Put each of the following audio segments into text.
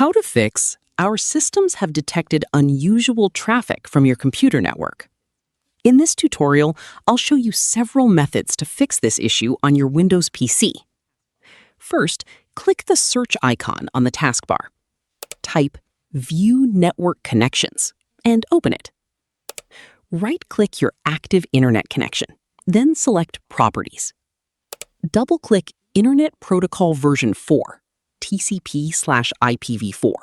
How to fix "Our systems have detected unusual traffic from your computer network." In this tutorial, I'll show you several methods to fix this issue on your Windows PC. First, click the search icon on the taskbar. Type View Network Connections and open it. Right-click your active internet connection, then select Properties. Double-click Internet Protocol version 4, TCP/IPv4.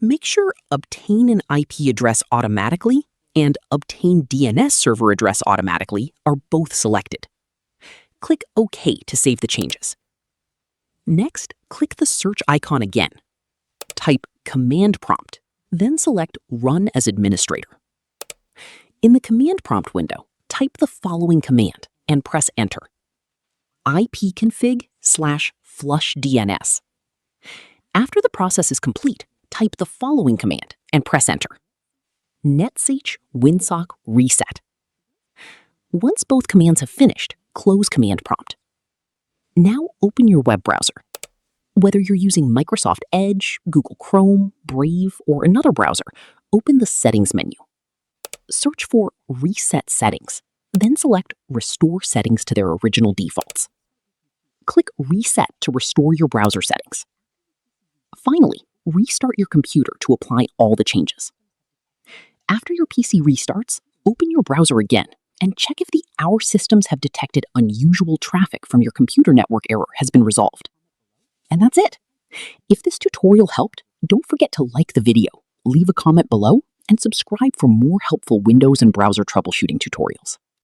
Make sure Obtain an IP address automatically and Obtain DNS server address automatically are both selected. Click OK to save the changes. Next, click the search icon again. Type Command Prompt, then select Run as Administrator. In the Command Prompt window, type the following command and press Enter. ipconfig/flushdns. After the process is complete, type the following command and press Enter. netsh winsock reset. Once both commands have finished, close Command Prompt. Now open your web browser. Whether you're using Microsoft Edge, Google Chrome, Brave, or another browser, open the Settings menu. Search for Reset Settings, then select Restore Settings to their original defaults. Click Reset to restore your browser settings. Finally, restart your computer to apply all the changes. After your PC restarts, open your browser again and check if the Our Systems Have Detected Unusual Traffic from your computer network error has been resolved. And that's it. If this tutorial helped, don't forget to like the video, leave a comment below, and subscribe for more helpful Windows and browser troubleshooting tutorials.